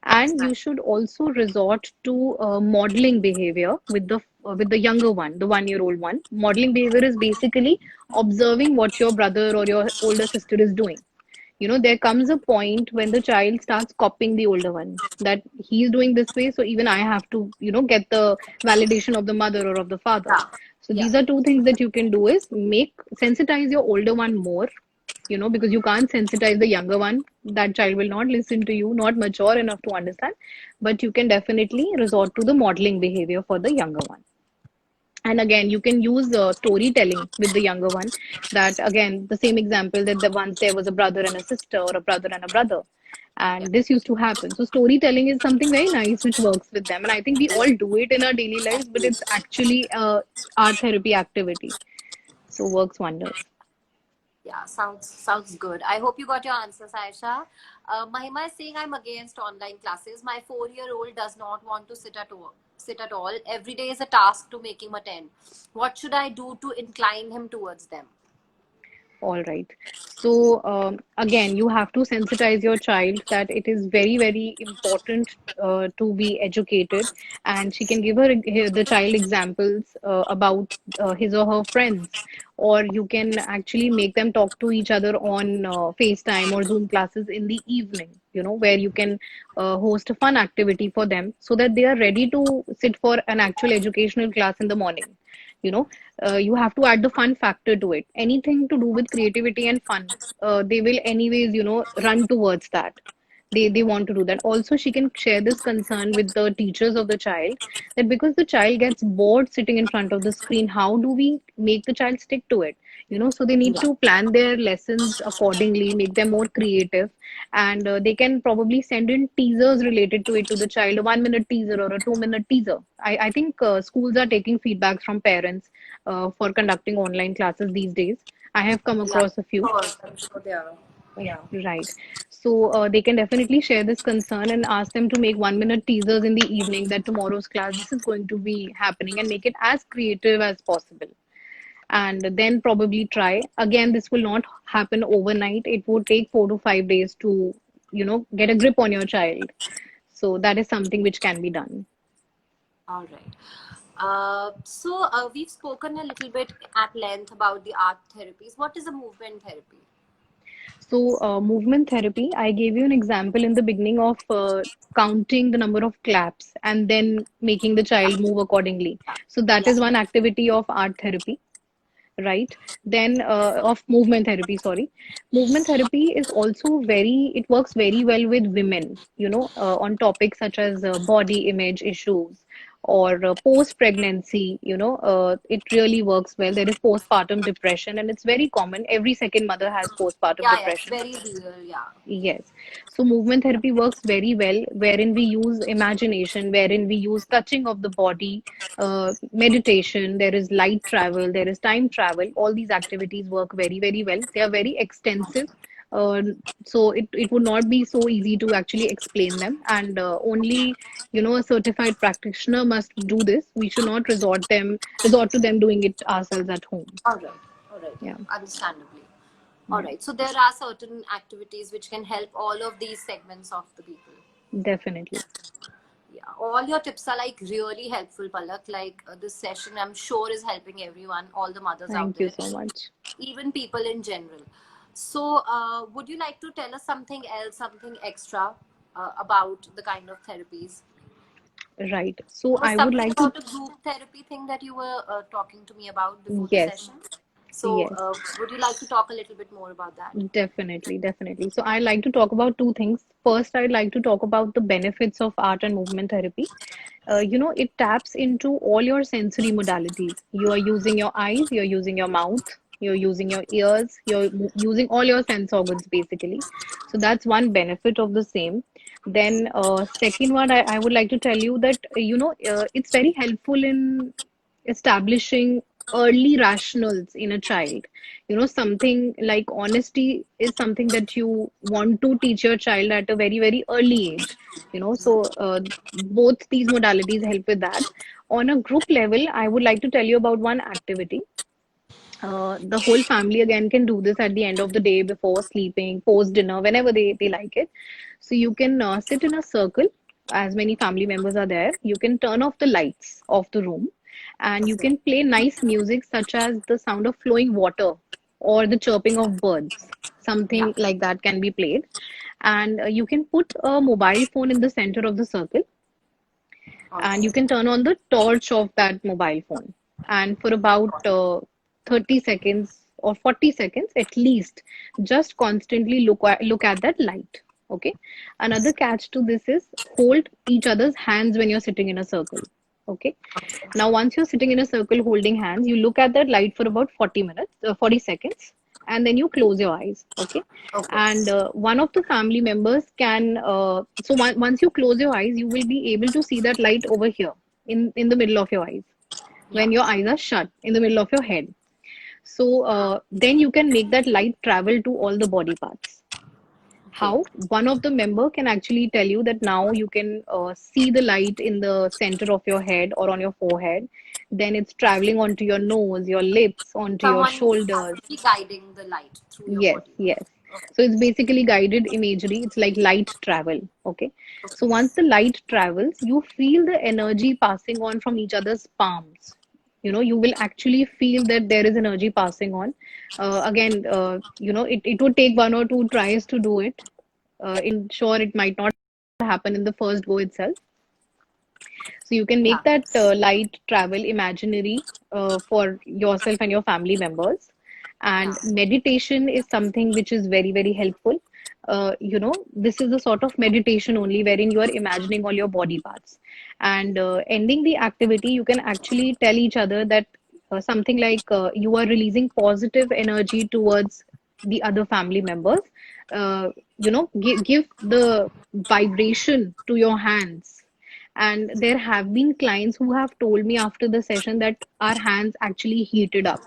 And you should also resort to modeling behavior with the younger one, the 1 year old one. Modeling behavior is basically observing what your brother or your older sister is doing. There comes a point when the child starts copying the older one, that he's doing this way, so even I have to, get the validation of the mother or of the father. Yeah. So Yeah. these are two things that you can do: is make sensitize your older one more, because you can't sensitize the younger one. That child will not listen to you, not mature enough to understand. But you can definitely resort to the modeling behavior for the younger one. And again, you can use storytelling with the younger one. That again, the same example that once there was a brother and a sister, or a brother and a brother, Yeah. and this used to happen. So storytelling is something very nice which works with them, and I think we all do it in our daily lives, but it's actually art therapy activity, so works wonders. Yeah, sounds good. I hope you got your answers, Aisha. Mahima is saying I'm against online classes. My 4-year-old does not want to sit at all. Sit at all. Every day is a task to make him attend. What should I do to incline him towards them? All right. So again, you have to sensitize your child that it is very, very important to be educated, and she can give the child examples about his or her friends, or you can actually make them talk to each other on FaceTime or Zoom classes in the evening. Where you can host a fun activity for them so that they are ready to sit for an actual educational class in the morning. You know, you have to add the fun factor to it. Anything to do with creativity and fun, they will anyways, run towards that. They want to do that. Also, she can share this concern with the teachers of the child, that because the child gets bored sitting in front of the screen, how do we make the child stick to it? So they need Yeah. to plan their lessons accordingly, make them more creative, and they can probably send in teasers related to it to the child, a 1 minute teaser or a 2 minute teaser. I think schools are taking feedbacks from parents for conducting online classes these days. I have come Yeah, across a few. I'm sure they are. Yeah. Right. So they can definitely share this concern and ask them to make 1 minute teasers in the evening that tomorrow's class, this is going to be happening, and make it as creative as possible. And then probably try. Again, this will not happen overnight. It would take 4 to 5 days to, get a grip on your child. So that is something which can be done. All right. So we've spoken a little bit at length about the art therapies. What is a movement therapy? So, movement therapy, I gave you an example in the beginning of counting the number of claps and then making the child move accordingly. So, that Yeah. is one activity of art therapy, right? Then, of movement therapy, sorry. Movement therapy is also it works very well with women, on topics such as body image issues or post pregnancy. It really works well. There is postpartum depression, and it's very common. Every second mother has postpartum Yeah, yeah, it's depression. very real. Yeah. Yes. So movement therapy works very well, wherein we use imagination, wherein we use touching of the body, meditation, there is light travel, there is time travel. All these activities work very, very well. They are very extensive. Uh, so it would not be so easy to actually explain them. And only, a certified practitioner must do this. We should not resort to them doing it ourselves at home. All right. All right. Yeah. Understandably. All Yeah. right. So there are certain activities which can help all of these segments of the people. Definitely. Yeah. All your tips are like really helpful, Palak. Like this session, I'm sure is helping everyone, all the mothers out Thank you there, so much. even people in general. So, would you like to tell us something else, something extra about the kind of therapies? Right. So There was I would something like to, about a group therapy thing that you were talking to me about before the yes, session. So, yes, would you like to talk a little bit more about that? definitely, definitely. So I like to talk about two things. First, I'd like to talk about the benefits of art and movement therapy. It taps into all your sensory modalities. You are using your eyes, you're using your mouth, you're using your ears, you're using all your sense organs basically. So that's one benefit of the same. Then, second one, I would like to tell you that, it's very helpful in establishing early rationals in a child. Something like honesty is something that you want to teach your child at a very, very early age. So both these modalities help with that. On a group level, I would like to tell you about one activity. The whole family again can do this at the end of the day, before sleeping, post dinner, whenever they like it. So you can sit in a circle. As many family members are there, you can turn off the lights of the room, and you Okay. can play nice music such as the sound of flowing water or the chirping of birds. Yeah. Something like that can be played. And you can put a mobile phone in the center of the circle, All and you right. can turn on the torch of that mobile phone. And for about 30 seconds or 40 seconds at least, just constantly look at that light. Okay. Another catch to this is hold each other's hands when you're sitting in a circle. Okay. Now, once you're sitting in a circle holding hands, you look at that light for about 40 minutes, 40 seconds, and then you close your eyes. Okay. Okay. And one of the family members can, once you close your eyes, you will be able to see that light over here in the middle of your eyes Yeah. when your eyes are shut in the middle of your head. So then you can make that light travel to all the body parts. Okay. How? One of the member can actually tell you that now you can see the light in the center of your head or on your forehead. Then it's traveling onto your nose, your lips, onto your Someone is shoulders. actually guiding the light through your Yes, body. yes. Okay. So it's basically guided imagery. It's like light travel. Okay. So once the light travels, you feel the energy passing on from each other's palms. You will actually feel that there is energy passing on. Again, it would take one or two tries to do it. In sure, it might not happen in the first go itself. So you can Yeah. make that light travel imaginary for yourself and your family members. Yeah. And meditation is something which is very, very helpful. This is a sort of meditation only wherein you are imagining all your body parts. And ending the activity, you can actually tell each other that something like you are releasing positive energy towards the other family members. Give the vibration to your hands. And there have been clients who have told me after the session that our hands actually heated up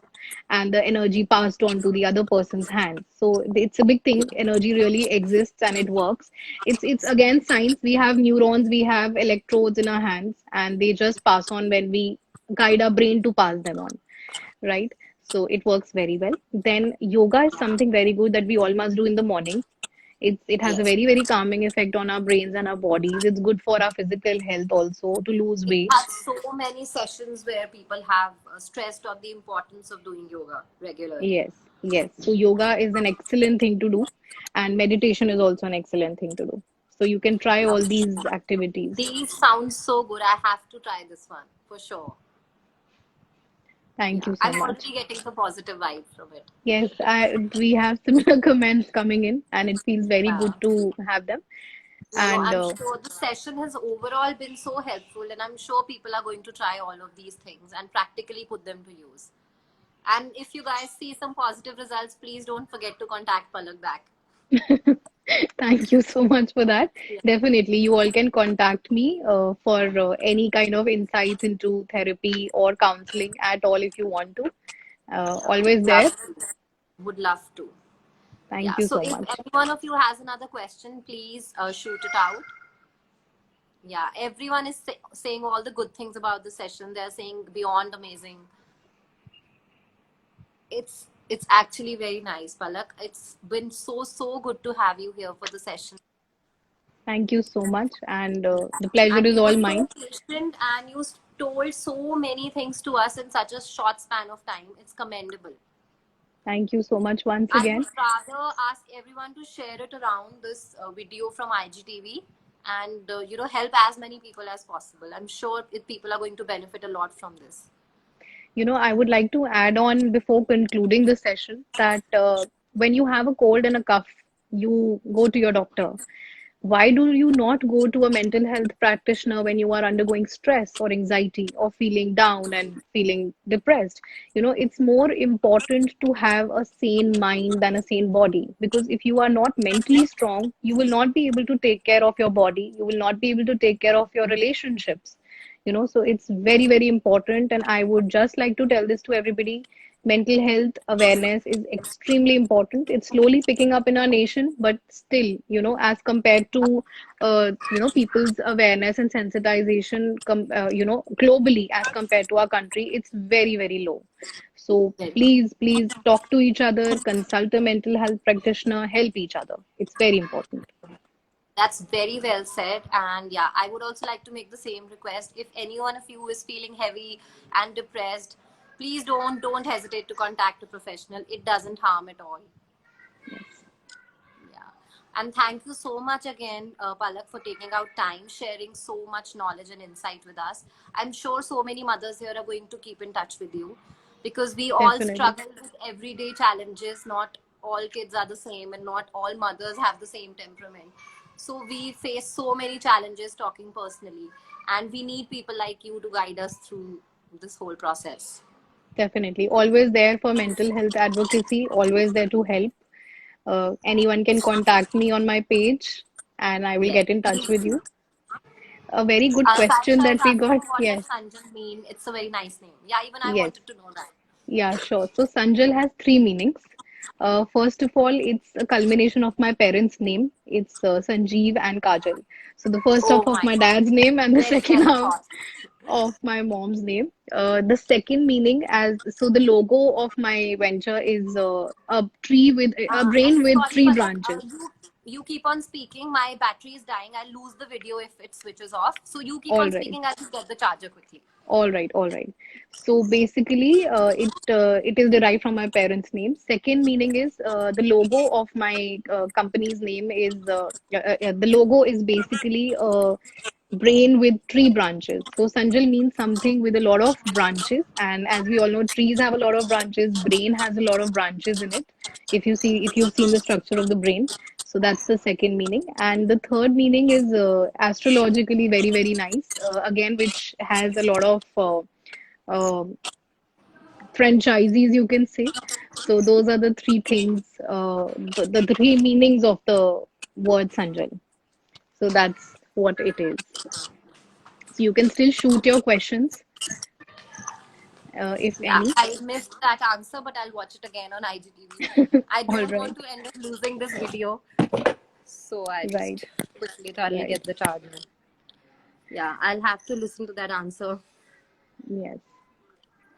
and the energy passed on to the other person's hands. So it's a big thing. Energy really exists and it works. It's again science. We have neurons, we have electrodes in our hands, and they just pass on when we guide our brain to pass them on, right? So it works very well. Then yoga is something very good that we all must do in the morning. It has a Yes. very, very calming effect on our brains and our bodies. It's good for our physical health also to lose We weight. had so many sessions where people have stressed on the importance of doing yoga regularly. Yes, yes. So yoga is an excellent thing to do, and meditation is also an excellent thing to do. So you can try all these activities. These sound so good. I have to try this one for sure. Thank Yeah, you so I'm much. already getting the positive vibe from it. Yes, we have similar comments coming in, and it feels very Yeah. good to have them. And I'm sure the session has overall been so helpful, and I'm sure people are going to try all of these things and practically put them to use. And if you guys see some positive results, please don't forget to contact Palak back. thank you so much for that. Yeah. Definitely, you all can contact me for any kind of insights into therapy or counseling at all if you want to. Always Love there. to. Would love to. Thank Yeah. you So so if much. any one of you has another question, please shoot it out. Yeah, everyone is saying all the good things about the session. They're saying beyond amazing. It's actually very nice, Palak. It's been so good to have you here for the session. Thank you so much. And the pleasure And is you were all so mine. patient and you told so many things to us in such a short span of time. It's commendable. Thank you so much once I would again. rather ask everyone to share it around this video from IGTV and help as many people as possible. I'm sure people are going to benefit a lot from this. I would like to add on before concluding the session that when you have a cold and a cough, you go to your doctor. Why do you not go to a mental health practitioner when you are undergoing stress or anxiety or feeling down and feeling depressed? It's more important to have a sane mind than a sane body, because if you are not mentally strong, you will not be able to take care of your body, you will not be able to take care of your relationships. So it's very, very important. And I would just like to tell this to everybody. Mental health awareness is extremely important. It's slowly picking up in our nation, but still, as compared to people's awareness and sensitization globally, as compared to our country, it's very, very low. So please talk to each other, consult a mental health practitioner, help each other. It's very important. That's very well said. And yeah, I would also like to make the same request. If any one of you is feeling heavy and depressed, please don't hesitate to contact a professional. It doesn't harm at all. Yes. Yeah. And thank you so much again, Palak, for taking out time, sharing so much knowledge and insight with us. I'm sure so many mothers here are going to keep in touch with you because we all Definitely. struggle with everyday challenges. Not all kids are the same, and not all mothers have the same temperament. So we face so many challenges talking personally, and we need people like you to guide us through this whole process. Definitely. Always there for mental health advocacy, always there to help. Anyone can contact me on my page and I will Yes. get in touch with you. A very good question Saisha is that we got. asking, what does Yes, Sanjal mean? It's a very nice name. Yeah, even I yes. wanted to know that. Yeah, sure. So Sanjal has three meanings. First of all, it's a culmination of my parents' name. It's Sanjeev and Kajal. So the first half Oh of my my God. dad's name and the Very second well half thought. of my mom's name. The second meaning as so the logo of my venture is a tree with a brain with Sorry, three Palak. branches. You keep on speaking. My battery is dying. I'll lose the video if it switches off. So you keep All on right. speaking. I'll just get the charger quickly. All right, all right. So basically, it is derived from my parents' name. Second meaning is the logo of my company's name is the logo is basically a brain with tree branches. So Sanjal means something with a lot of branches, and as we all know, trees have a lot of branches. Brain has a lot of branches in it. If you've seen the structure of the brain, so that's the second meaning. And the third meaning is astrologically very, very nice. Again, which has a lot of franchisees, you can say. So those are the three things, the three meanings of the word Sanjal. So that's what it is. So you can still shoot your questions, if Yeah, any. I missed that answer, but I'll watch it again on IGTV. I All don't want right, to end up losing this video, so I right, just quickly try to right. get the charger. Yeah, I'll have to listen to that answer. Yes.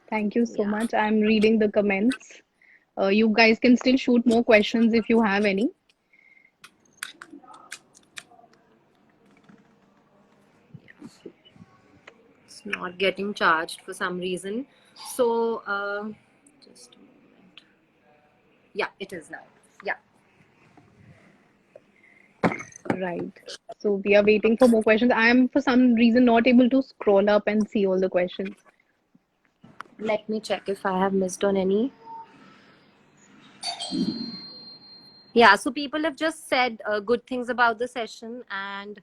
Thank you so Yeah. much. I'm reading the comments. You guys can still shoot more questions if you have any. It's not getting charged for some reason. So, just a moment. Yeah, it is now. Yeah. Right. So we are waiting for more questions. I am, for some reason, not able to scroll up and see all the questions. Let me check if I have missed on any. Yeah, so people have just said good things about the session, and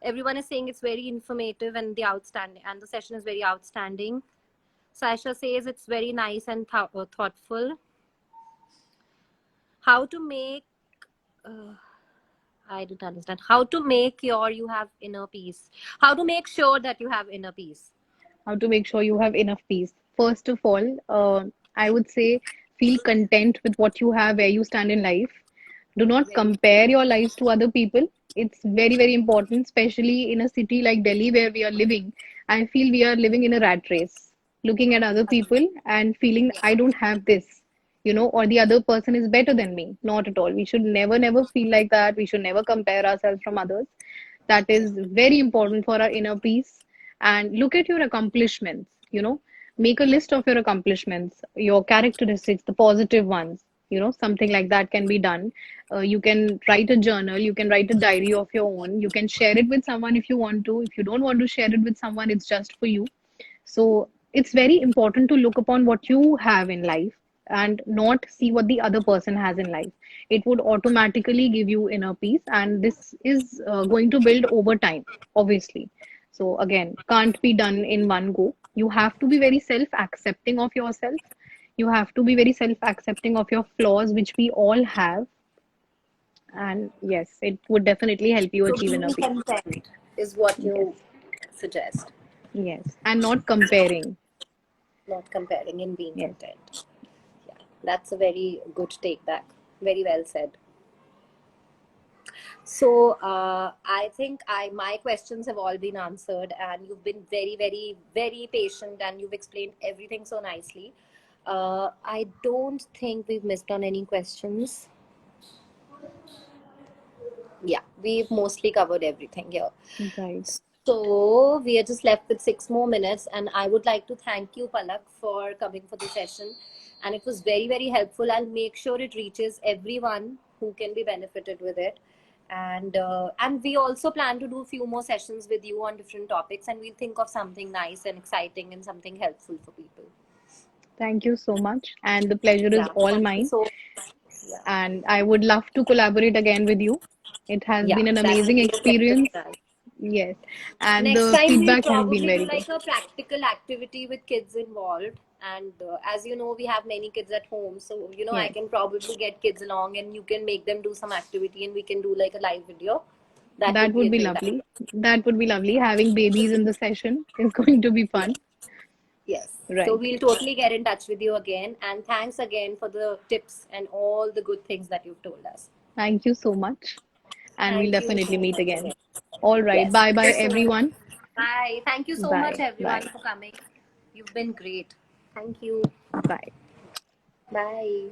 everyone is saying it's very informative and the session is very outstanding. Sasha says it's very nice and thoughtful. How to make uh, I don't understand. How to make you have inner peace. How to make sure that you have inner peace. How to make sure you have enough peace. First of all, I would say feel content with what you have, where you stand in life. Do not Very compare your lives to other people. It's very, very important, especially in a city like Delhi where we are living. I feel we are living in a rat race, looking at other people and feeling I don't have this, or the other person is better than me. Not at all. We should never, never feel like that. We should never compare ourselves from others. That is very important for our inner peace. And look at your accomplishments, make a list of your accomplishments, your characteristics, the positive ones, something like that can be done. You can write a journal, you can write a diary of your own, you can share it with someone if you want to. If you don't want to share it with someone, it's just for you. So it's very important to look upon what you have in life and not see what the other person has in life. It would automatically give you inner peace, and this is going to build over time, obviously. So, again, can't be done in one go. You have to be very self accepting of yourself. You have to be very self accepting of your flaws, which we all have. And yes, it would definitely help you So achieve being inner peace. content is what Yes, you suggest, yes. And not comparing. not comparing and being Yes. content. Yeah, that's a very good take back. Very well said. So I think I my questions have all been answered, and you've been very, very, very patient, and you've explained everything so nicely. I don't think we've missed on any questions. Yeah, we've mostly covered everything here. Right. So we are just left with 6 more minutes, and I would like to thank you, Palak, for coming for the session. And it was very, very helpful. I'll make sure it reaches everyone who can be benefited with it. And we also plan to do a few more sessions with you on different topics, and we'll think of something nice and exciting and something helpful for people. Thank you so much. And the pleasure is Yeah, all thank you mine. so. Yeah, And I would love to collaborate again with you. It has yeah, been an that would amazing be a pleasure experience. for us. Yes. And Next the time we'll feedback has been probably do very good. like a practical activity with kids involved. And as you know, we have many kids at home, so I Yes. can probably get kids along, and you can make them do some activity, and we can do like a live video. That That would be a would be great idea. lovely. That would be lovely. Having babies in the session is going to be Yeah. fun. Yes. So Right. we'll totally get in touch with you again. And thanks again for the tips and all the good things that you've told us. Thank you so much. And we'll Thank you definitely so meet much again. again. All right. Yes. Bye Thank bye, you so much. everyone. Bye. Thank you so much, Bye. everyone, Bye. for coming. You've been great. Thank you. Bye. Bye.